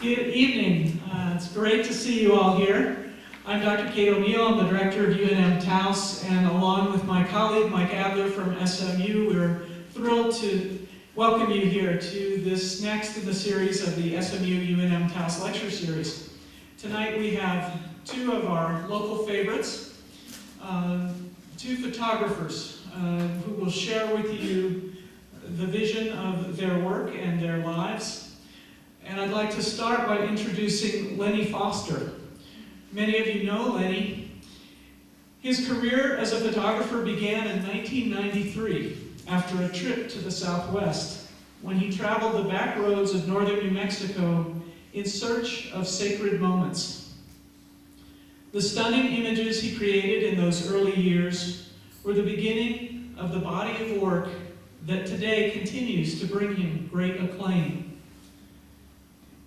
Good evening. It's great to see you all here. I'm Dr. Kate O'Neill. I'm the director of UNM-Taos, and along with my colleague Mike Adler from SMU, we're thrilled to welcome you here to this next in the series of the SMU UNM-Taos lecture series. Tonight we have two of our local favorites, two photographers who will share with you the vision of their work and their lives. And I'd like to start by introducing Lenny Foster. Many of you know Lenny. His career as a photographer began in 1993 after a trip to the Southwest, when he traveled the back roads of northern New Mexico in search of sacred moments. The stunning images he created in those early years were the beginning of the body of work that today continues to bring him great acclaim.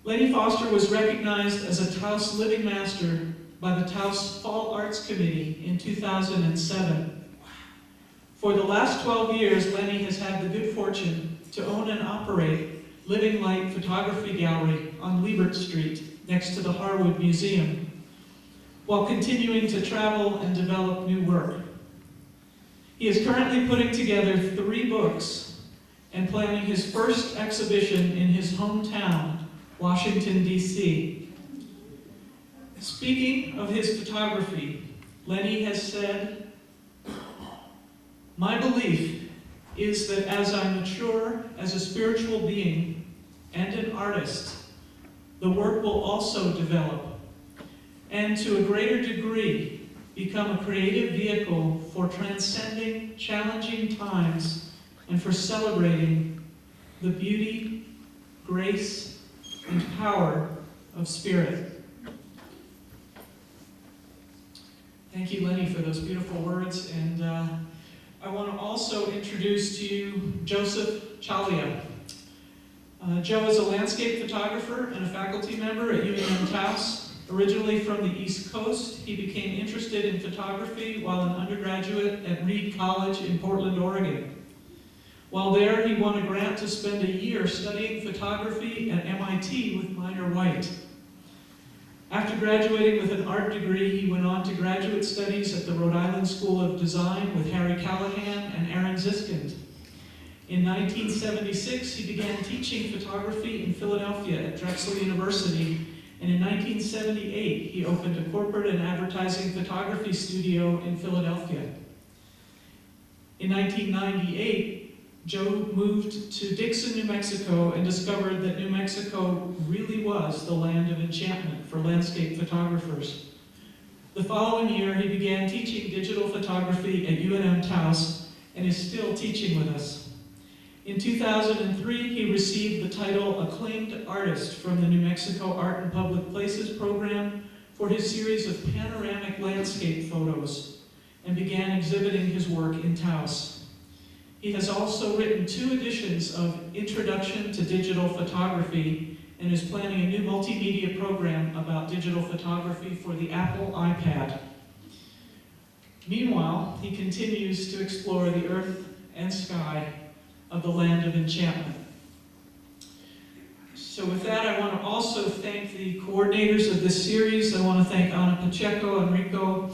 Lenny Foster was recognized as a Taos Living Master by the Taos Fall Arts Committee in 2007. For the last 12 years, Lenny has had the good fortune to own and operate Living Light Photography Gallery on Liebert Street next to the Harwood Museum, while continuing to travel and develop new work. He is currently putting together 3 books and planning his first exhibition in his hometown, Washington, D.C. Speaking of his photography, Lenny has said, "My belief is that as I mature as a spiritual being and an artist, the work will also develop, and to a greater degree become a creative vehicle for transcending challenging times and for celebrating the beauty, grace, and power of spirit." Thank you, Lenny, for those beautiful words. And I want to also introduce to you Joseph Ciaglia. Joe is a landscape photographer and a faculty member at UNM-Taos. Originally from the East Coast, he became interested in photography while an undergraduate at Reed College in Portland, Oregon. While there, he won a grant to spend a year studying photography at MIT with Minor White. After graduating with an art degree, he went on to graduate studies at the Rhode Island School of Design with Harry Callahan and Aaron Ziskind. In 1976, he began teaching photography in Philadelphia at Drexel University, and in 1978, he opened a corporate and advertising photography studio in Philadelphia. In 1998, Joe moved to Dixon, New Mexico, and discovered that New Mexico really was the land of enchantment for landscape photographers. The following year, he began teaching digital photography at UNM-Taos and is still teaching with us. In 2003, he received the title Acclaimed Artist from the New Mexico Art in Public Places program for his series of panoramic landscape photos and began exhibiting his work in Taos. He has also written 2 editions of Introduction to Digital Photography and is planning a new multimedia program about digital photography for the Apple iPad. Meanwhile, he continues to explore the earth and sky of the land of enchantment. So with that, I want to also thank the coordinators of this series. I want to thank Ana Pacheco, Enrico,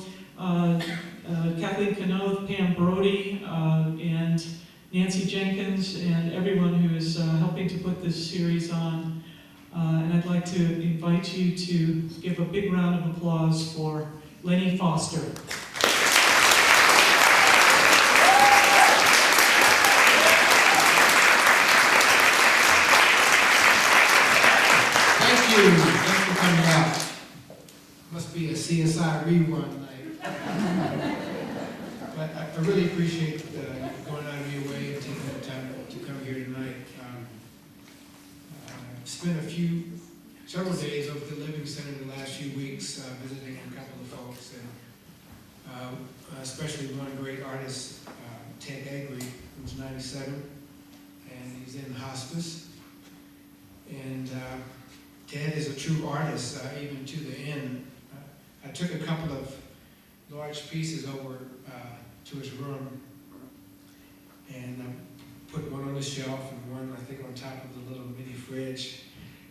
Kathleen Canoth, Pam Brody, and Nancy Jenkins, and everyone who is helping to put this series on. And I'd like to invite you to give a big round of applause for Lenny Foster. Thank you. Thanks for coming out. Must be a CSI rerun night. But I really appreciate going out of your way and taking the time to come here tonight. I've spent several days over at the Living Center in the last few weeks visiting a couple of folks, and especially one great artist, Ted Agri, who's 97, and he's in hospice. And Ted is a true artist, even to the end. I took a couple of large pieces over to his room, and put one on the shelf and one, I think, on top of the little mini fridge.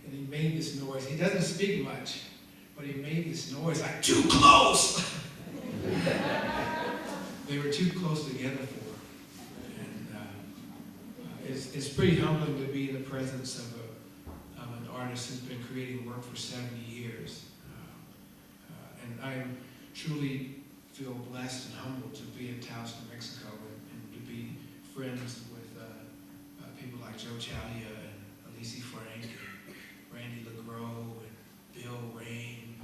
And he made this noise. he doesn't speak much, but he made this noise like, too close! They were too close together for him. And it's pretty humbling to be in the presence of an artist who's been creating work for 70 years. And I truly feel blessed and humbled to be in Taos, New Mexico, and to be friends with people like Joe Ciaglia and Alicia Frank, and Randy LeGros, and Bill Rain,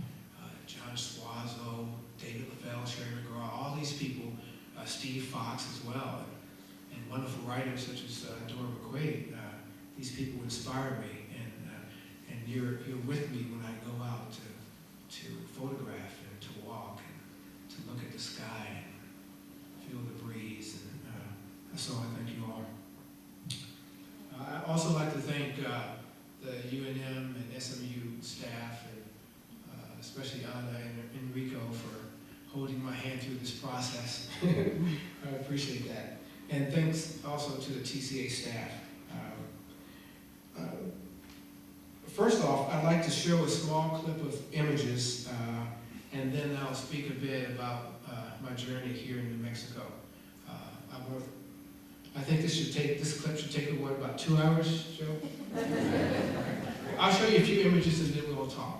John Suazo, David LaFell, Sherry McGraw, all these people, Steve Fox as well, and wonderful writers such as Dora McQuaid. These people inspire me, and you're with me when I go out to photograph and to walk and to look at the sky and feel the breeze, and so I thank you all. I'd also like to thank the UNM and SMU staff, and especially Anna and Enrico for holding my hand through this process. I appreciate that. And thanks also to the TCA staff. First off, I'd like to show a small clip of images, and then I'll speak a bit about my journey here in New Mexico. I think this clip should take, what, about 2 hours, Joe? Okay. I'll show you a few images and then we'll talk.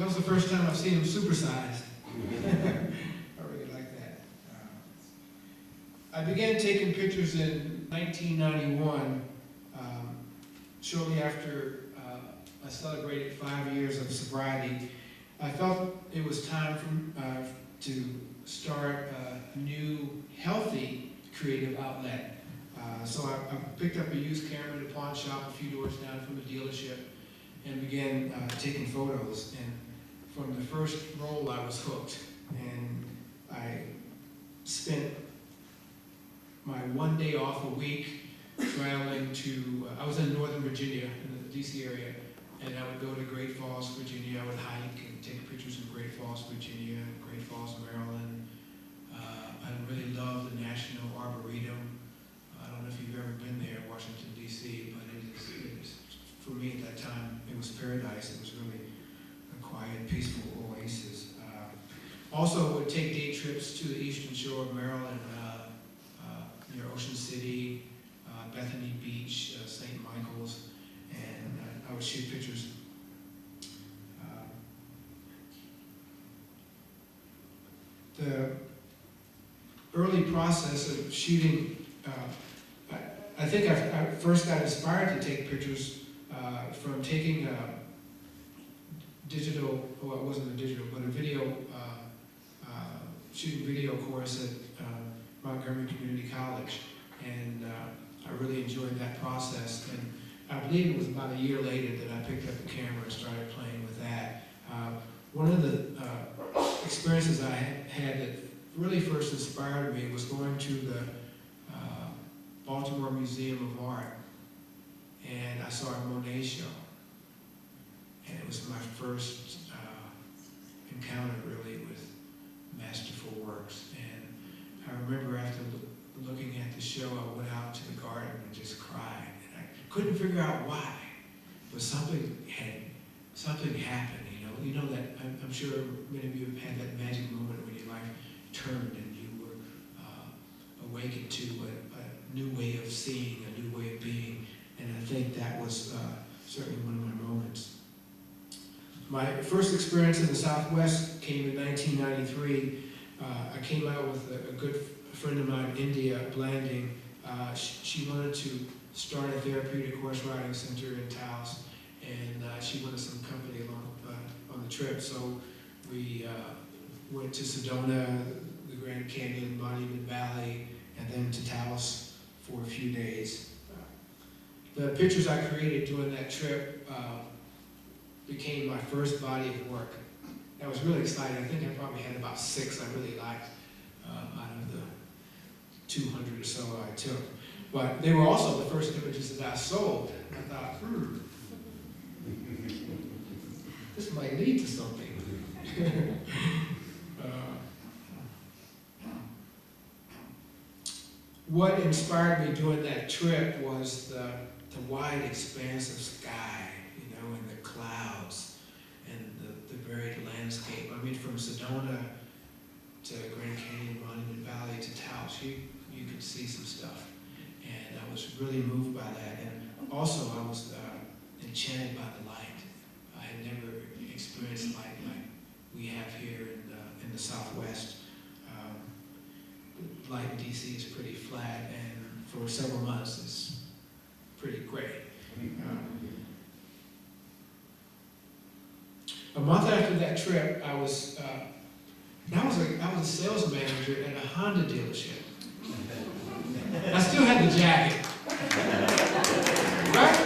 That was the first time I've seen him supersized. I really like that. I began taking pictures in 1991, shortly after I celebrated 5 years of sobriety. I felt it was time to start a new, healthy, creative outlet. So I picked up a used camera at a pawn shop a few doors down from the dealership and began taking photos. And from the first roll, I was hooked. And I spent my 1 day off a week traveling to, I was in Northern Virginia, in the DC area, and I would go to Great Falls, Virginia. I would hike and take pictures of Great Falls, Virginia, Great Falls, Maryland. I really love the National Arboretum. I don't know if you've ever been there, Washington, D.C., but it is, for me at that time, it was paradise. It was really a quiet, peaceful oasis. Also would take day trips to the eastern shore of Maryland, near Ocean City, Bethany Beach, St. Michael's, and I would shoot pictures. The early process of shooting, I think I first got inspired to take pictures from taking a digital, well, it wasn't a digital, but a video, shooting video course at Montgomery Community College. And I really enjoyed that process. And I believe it was about a year later that I picked up the camera and started playing with that. One of the experiences I had that really first inspired me was going to the Baltimore Museum of Art, and I saw a Monet show, and it was my first encounter really with masterful works. And I remember after looking at the show, I went out to the garden and just cried, and I couldn't figure out why, but something happened. You know that I'm sure many of you have had that magic moment when your life turned and you were awakened to a new way of seeing, a new way of being, and I think that was certainly one of my moments. My first experience in the Southwest came in 1993. I came out with a good friend of mine, India Blanding. She wanted to start a therapeutic horse riding center in Taos, and she wanted some company along on the trip. So we went to Sedona, the Grand Canyon, Monument Valley, and then to Taos for a few days. The pictures I created during that trip became my first body of work. That was really exciting. I think I probably had about 6 I really liked out of the 200 or so I took. But they were also the first images that I sold. I thought, this might lead to something. What inspired me during that trip was the wide expanse of sky, and the clouds, and the varied landscape. I mean, from Sedona to Grand Canyon, Monument Valley to Taos, you could see some stuff. And I was really moved by that. And also, I was enchanted by the light. I had never experienced light like we have here in the Southwest. Light in DC is pretty flat, and for several months it's pretty gray. A month after that trip, I was a sales manager at a Honda dealership. I still had the jacket, right?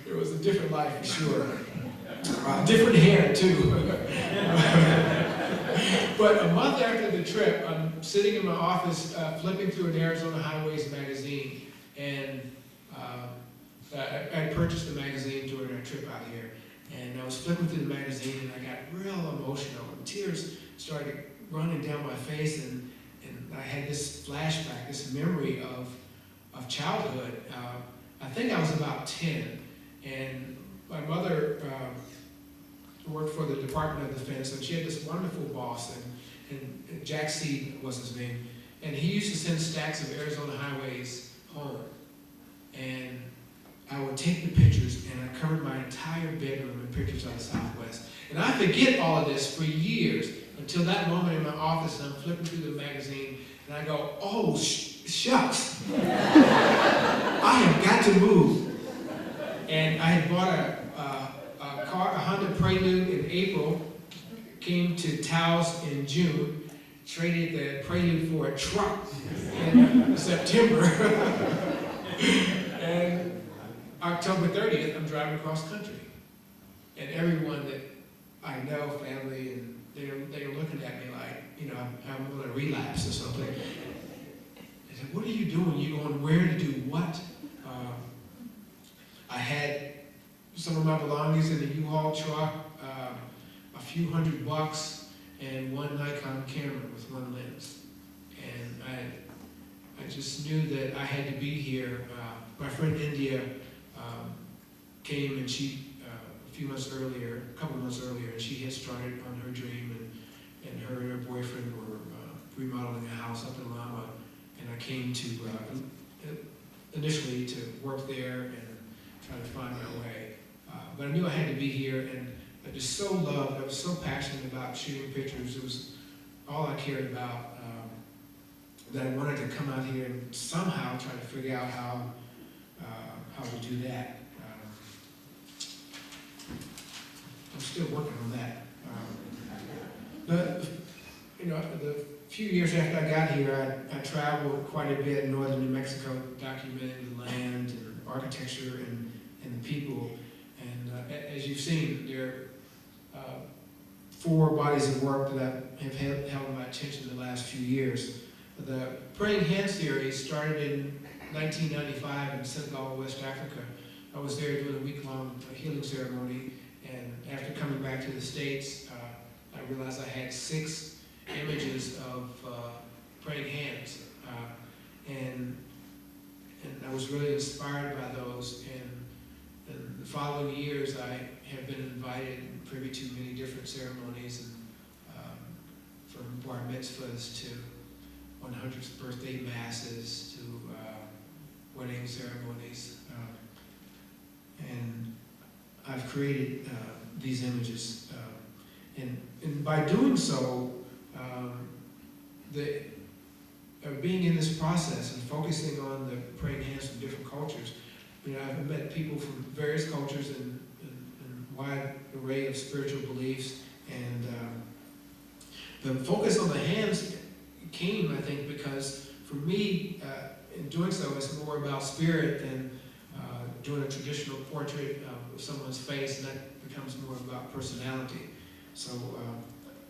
It was a different life for sure. Different hair too. But a month after the trip, I'm sitting in my office flipping through an Arizona Highways magazine, and I purchased the magazine during our trip out here, and I was flipping through the magazine, and I got real emotional, and tears started running down my face, and I had this flashback, this memory of childhood. I think I was about 10, and my mother worked for the Department of Defense, and she had this wonderful boss, and Jack Seed was his name, and he used to send stacks of Arizona Highways home. And I would take the pictures and I covered my entire bedroom in pictures of the Southwest. And I forget all of this for years until that moment in my office and I'm flipping through the magazine and I go, oh, shucks. I have got to move. And I had bought a Honda Prelude in April, came to Taos in June, traded the Prelude for a truck in September. And October 30th, I'm driving across country. And everyone that I know, family, and they're looking at me like, you know, I'm going to relapse or something. They said, what are you doing? You going where to do what? I had some of my belongings in the U-Haul truck, a few $100, and one Nikon camera with one lens. And I just knew that I had to be here. My friend India came and she, a couple months earlier, and she had started on her dream, and her and her boyfriend were remodeling a house up in Lama, and I came to, initially to work there and try to find my way. But I knew I had to be here, and I just so loved, I was so passionate about shooting pictures. It was all I cared about, that I wanted to come out here and somehow try to figure out how to do that. I'm still working on that. The few years after I got here, I traveled quite a bit in northern New Mexico, documenting the land and architecture and the people. And as you've seen, there are 4 bodies of work that have held my attention the last few years. The Praying Hand series started in 1995 in Senegal, West Africa. I was there doing a week-long healing ceremony, and after coming back to the States, I realized I had 6 images of praying hands, and I was really inspired by those. And the following years, I have been invited and privy to many different ceremonies, and from bar mitzvahs to 100th birthday masses to wedding ceremonies, and I've created these images, and by doing so, being in this process and focusing on the praying hands from different cultures, I've met people from various cultures and a wide array of spiritual beliefs, and the focus on the hands came, I think, because for me, in doing so, it's more about spirit than doing a traditional portrait of someone's face, and that becomes more about personality. So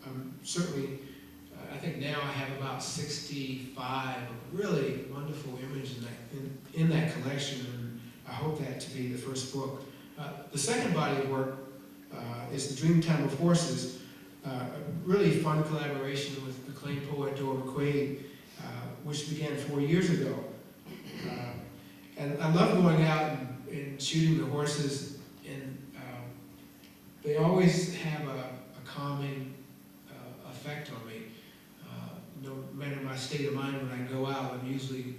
I'm certainly, I think now I have about 65 really wonderful images in that collection, and I hope that to be the first book. The second body of work is The Dreamtime of Horses, a really fun collaboration with acclaimed poet Dora McQuaid, which began 4 years ago. And I love going out and shooting the horses, and they always have a calming effect on me. No matter my state of mind when I go out, I'm usually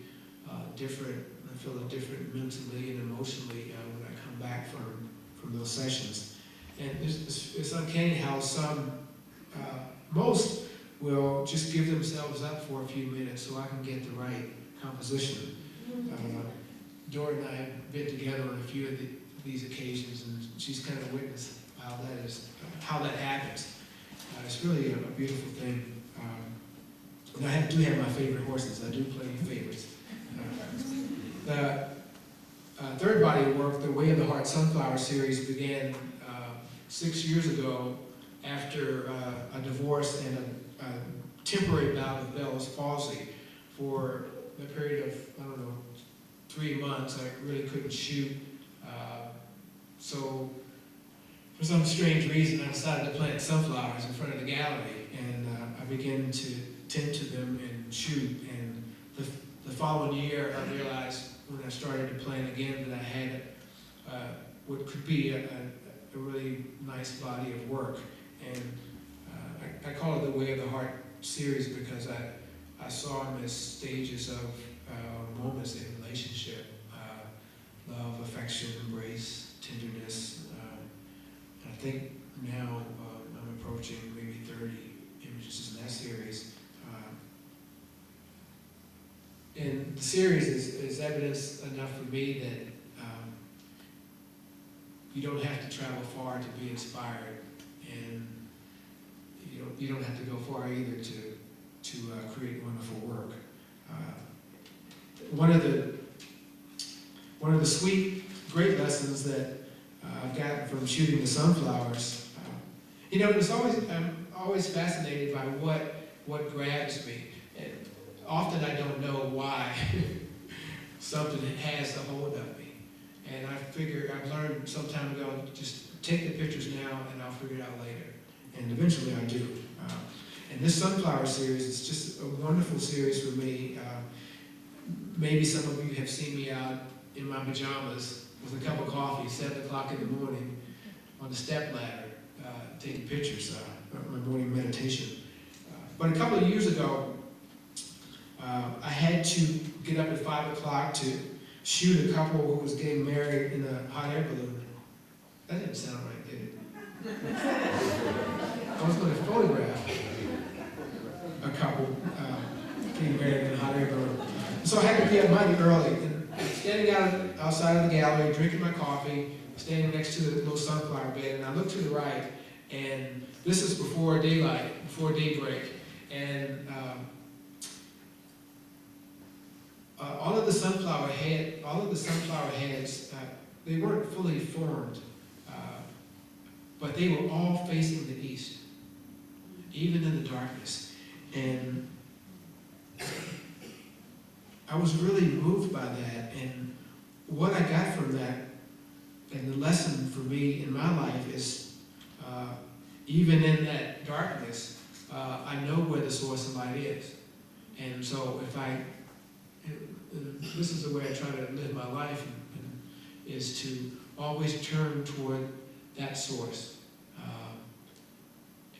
different. I feel different mentally and emotionally when I come back from those sessions. And it's uncanny how most will just give themselves up for a few minutes so I can get the right composition. Dora and I have been together on a few of these occasions, and she's kind of witnessed how that happens. It's really a beautiful thing. And I do have my favorite horses. I do play favorites. The third body of work, the Way of the Heart Sunflower series, began 6 years ago after a divorce and a temporary bout of Bell's palsy. For the period of, 3 months, I really couldn't shoot. So for some strange reason, I decided to plant sunflowers in front of the gallery, and I began to tend to them and shoot. And the following year, I realized when I started to plant again that I had what could be a really nice body of work. And I call it the Way of the Heart series because I saw them as stages of moments in relationship. love, affection, embrace, tenderness. And I think now I'm approaching maybe 30 images in that series. And the series is evidence enough for me that you don't have to travel far to be inspired, and you don't have to go far either to create wonderful work. One of the sweet, great lessons that I've gotten from shooting the sunflowers, I'm always fascinated by what grabs me. And often I don't know why something has a hold of me. And I figure, I've learned some time ago, just take the pictures now and I'll figure it out later. And eventually I do. And this sunflower series is just a wonderful series for me. Maybe some of you have seen me out in my pajamas with a cup of coffee, 7 o'clock in the morning, on the step ladder, taking pictures, my morning meditation. But a couple of years ago, I had to get up at 5 o'clock to shoot a couple who was getting married in a hot air balloon. That didn't sound right, did it? I was going to photograph a couple getting married in a hot air balloon. So I had to be up mighty early, and standing outside of the gallery, drinking my coffee, standing next to the little sunflower bed, and I looked to the right, and this is before daylight, before daybreak, and all of the sunflower heads, they weren't fully formed, but they were all facing the east, even in the darkness. And I was really moved by that, and what I got from that, and the lesson for me in my life is, even in that darkness, I know where the source of light is. And so this is the way I try to live my life, is to always turn toward that source,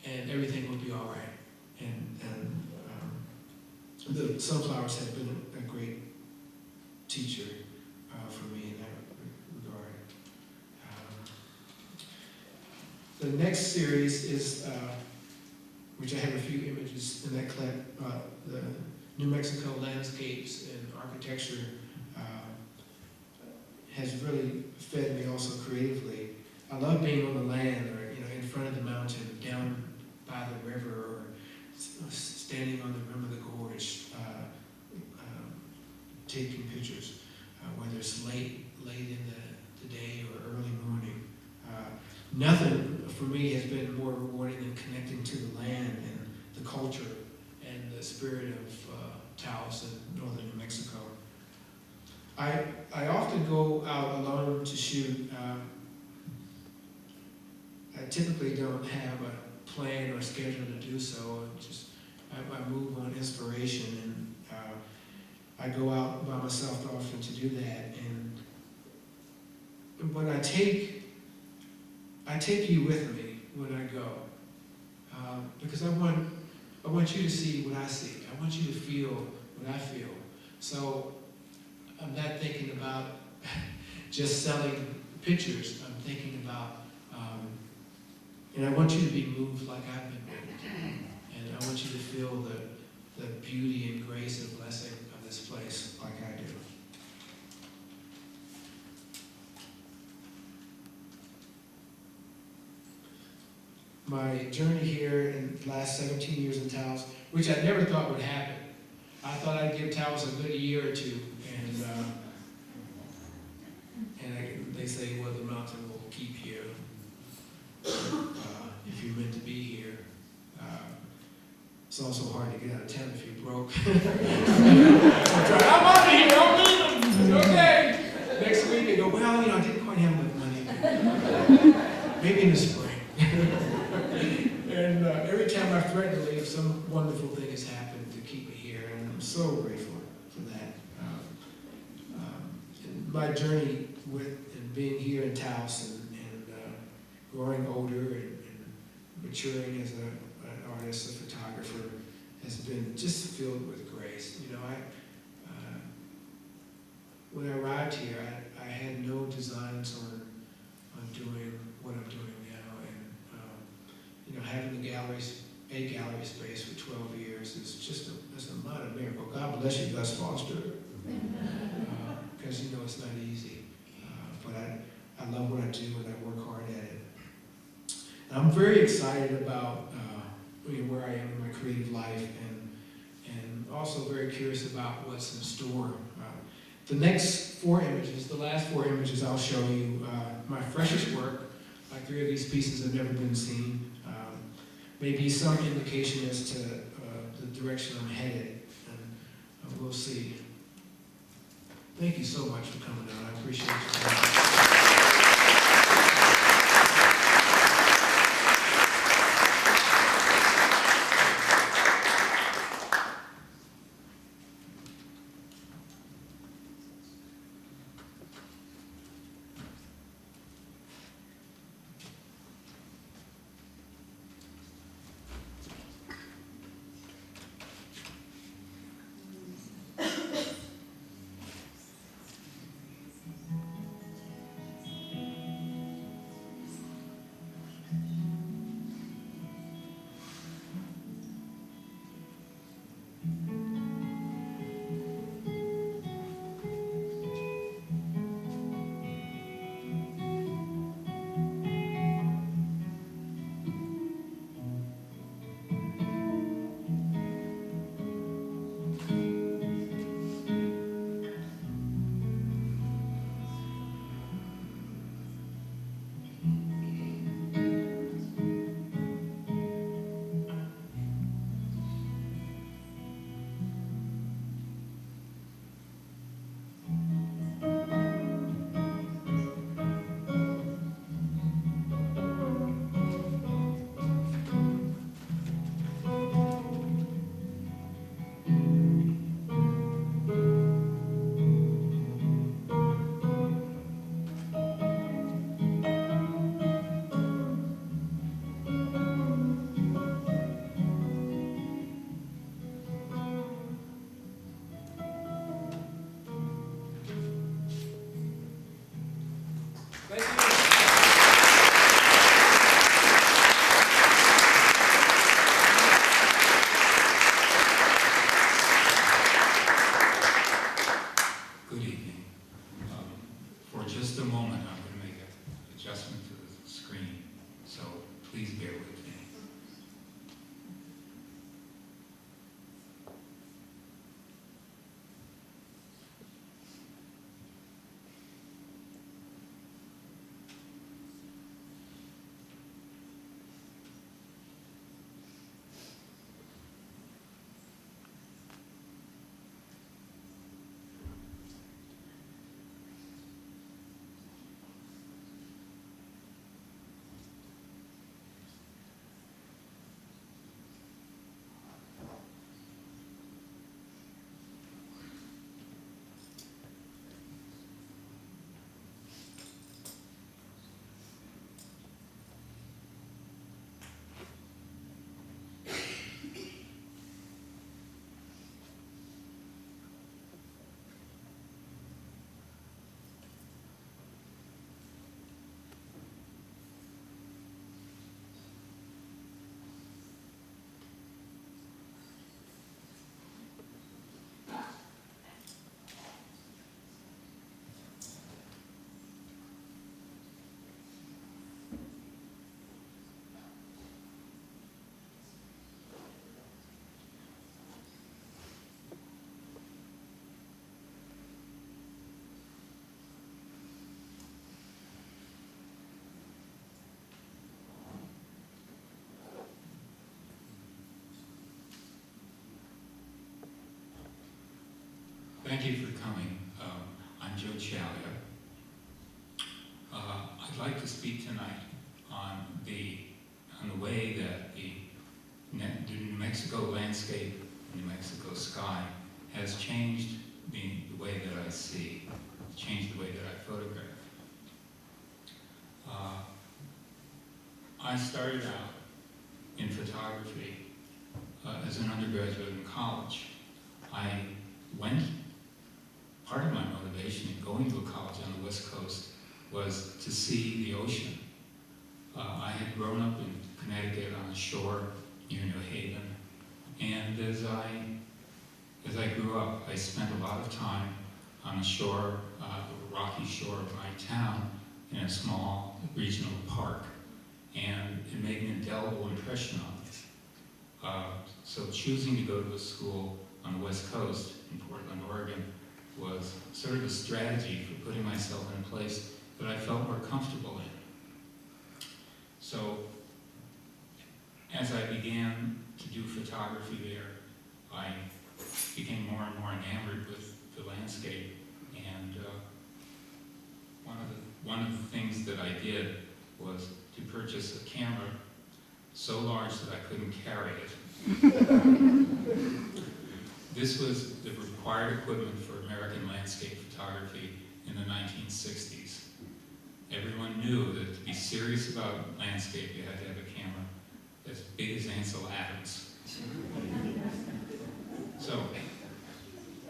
and everything will be all right. And the sunflowers have been a great teacher for me in that regard. The next series is, which I have a few images in that clip, the New Mexico landscapes and architecture has really fed me also creatively. I love being on the land, or in front of the mountain, down by the river, or standing on the rim of the gorge, taking pictures, whether it's late in the day or early morning. Nothing for me has been more rewarding than connecting to the land and the culture and the spirit of Taos and northern New Mexico. I often go out alone to shoot. I typically don't have a plan or schedule to do so. I move on inspiration, and I go out by myself often to do that. But I take you with me when I go, because I want you to see what I see. I want you to feel what I feel. So I'm not thinking about just selling pictures. I'm thinking about, and I want you to be moved like I've been moved. And I want you to feel the beauty and grace and blessing of this place like I do. My journey here in the last 17 years in Taos, which I never thought would happen. I thought I'd give Taos a good year or two, and they say, well, the mountain will keep you if you're meant to be here. It's also hard to get out of town if you're broke. I'm out of here, I'm leaving, okay. Next week they go, well, I didn't quite have enough money. Maybe in the spring. And every time I threaten to leave, some wonderful thing has happened to keep me here, and I'm so grateful for that. My journey and being here in Taos and growing older and maturing as an artist, a photographer, has been just filled with grace. When I arrived here, I I had no designs on doing what I'm doing now, and having the a gallery space for 12 years is just it's a lot of miracle. God bless you, Gus Foster, because it's not easy. But I love what I do, and I work hard at it. And I'm very excited about where I am in my creative life, and also very curious about what's in store. The next 4 images, the last 4 images, I'll show you my freshest work. Like 3 of these pieces have never been seen. Maybe some indication as to the direction I'm headed, and we'll see. Thank you so much for coming out. I appreciate you. Thank you for coming. I'm Ciaglia. I'd like to speak tonight on the way that the New Mexico landscape, New Mexico sky, has changed the way that I see, changed the way that I photograph. I started out in photography as an undergraduate in college. Part of my motivation in going to a college on the West Coast was to see the ocean. I had grown up in Connecticut on the shore near New Haven, and as I grew up, I spent a lot of time on the shore, the rocky shore of my town, in a small regional park, and it made an indelible impression on me. So choosing to go to a school on the West Coast in Portland, Oregon, was sort of a strategy for putting myself in a place that I felt more comfortable in. So, as I began to do photography there, I became more and more enamored with the landscape, and one of the things that I did was to purchase a camera so large that I couldn't carry it. This was the required equipment for American landscape photography in the 1960s. Everyone knew that to be serious about landscape, you had to have a camera as big as Ansel Adams. So,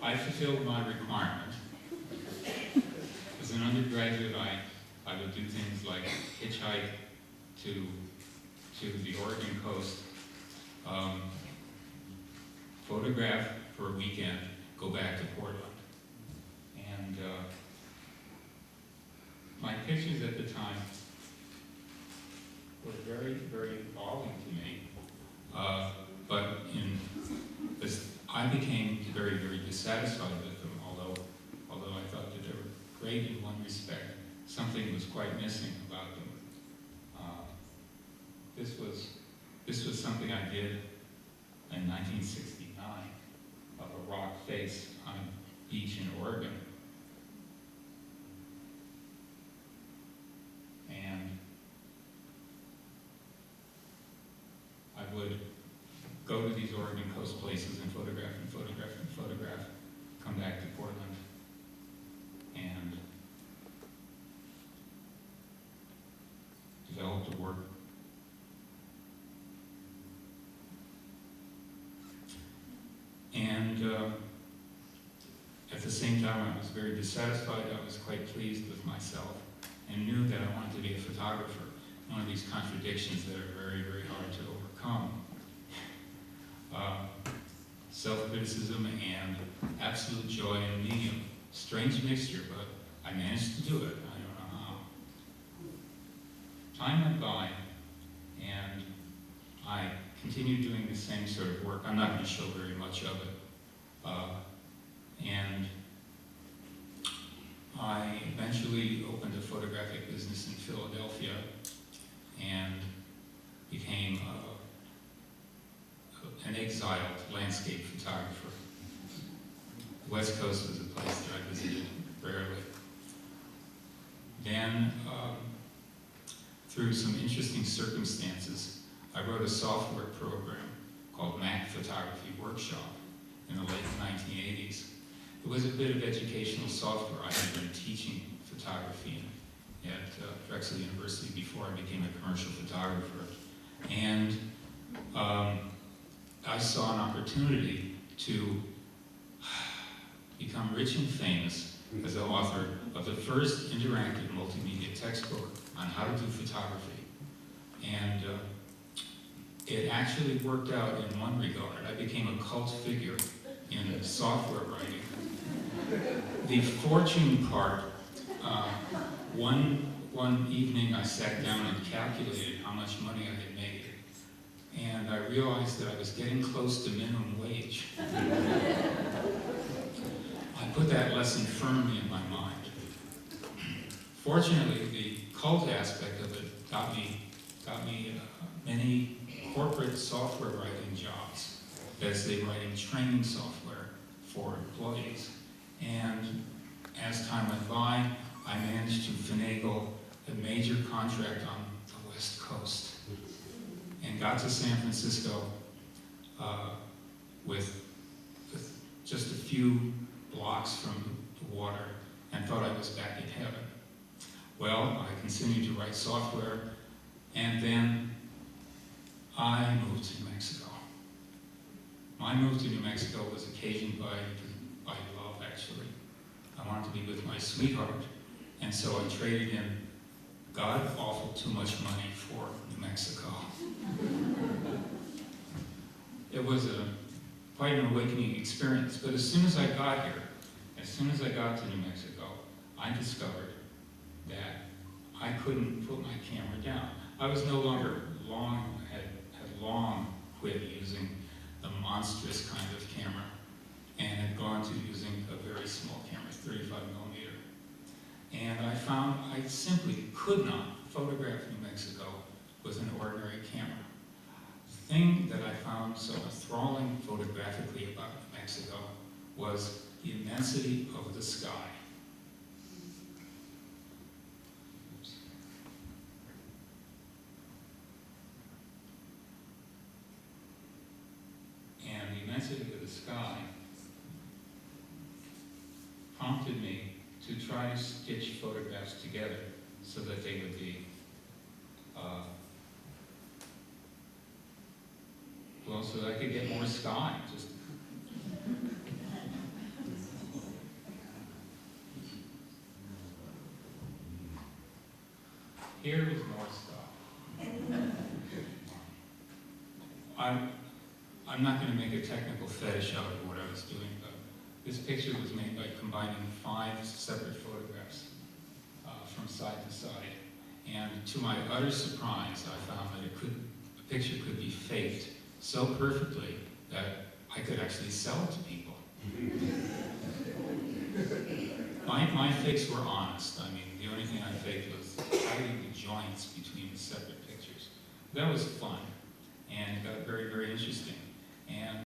I fulfilled my requirement. As an undergraduate, I would do things like hitchhike to the Oregon coast, photograph for a weekend, go back to Portland. And my pictures at the time were very, very appalling to me. But as I became very, very dissatisfied with them, although I thought that they were great in one respect, something was quite missing about them. This was something I did in 1969 of a rock face on a beach in Oregon. And I would go to these Oregon coast places and photograph and photograph and photograph, come back to Portland, and develop the work. And at the same time, I was very dissatisfied. I was quite pleased with myself and knew that I wanted to be a photographer. One of these contradictions that are very, very hard to overcome. Self-criticism and absolute joy in a medium. Strange mixture, but I managed to do it. I don't know how. Time went by, and I continued doing the same sort of work. I'm not going to show very much of it. And I eventually opened a photographic business in Philadelphia and became an exiled landscape photographer. The West Coast was a place that I visited rarely. Then, through some interesting circumstances, I wrote a software program called Mac Photography Workshop in the late 1980s. It was a bit of educational software. I had been teaching photography at Drexel University before I became a commercial photographer. And I saw an opportunity to become rich and famous as the author of the first interactive multimedia textbook on how to do photography. And it actually worked out in one regard. I became a cult figure in software writing. The fortune part, one evening I sat down and calculated how much money I had made. And I realized that I was getting close to minimum wage. I put that lesson firmly in my mind. Fortunately, the cult aspect of it got me many corporate software writing jobs, as they writing training software for employees. And as time went by, I managed to finagle a major contract on the West Coast and got to San Francisco with just a few blocks from the water and thought I was back in heaven. Well, I continued to write software, and then I moved to New Mexico. My move to New Mexico was occasioned by love, actually. I wanted to be with my sweetheart, And so I traded in God awful too much money for New Mexico. It was quite an awakening experience, but as soon as I got here, as soon as I got to New Mexico, I discovered that I couldn't put my camera down. I was no longer had long quit using the monstrous kind of camera and had gone to using a very small camera, 35 millimeter. And I found I simply could not photograph New Mexico with an ordinary camera. The thing that I found so enthralling photographically about New Mexico was the immensity of the sky. And the immensity of the sky prompted me to try to stitch photographs together so that they would be, well, so that I could get more sky. Just here is more sky. I'm not going to make a technical fetish out of what I was doing, but this picture was made by combining 5 separate photographs from side to side. And to my utter surprise, I found that a picture could be faked so perfectly that I could actually sell it to people. My fakes were honest. I mean, the only thing I faked was hiding the joints between the separate pictures. That was fun, and it got very, very interesting. And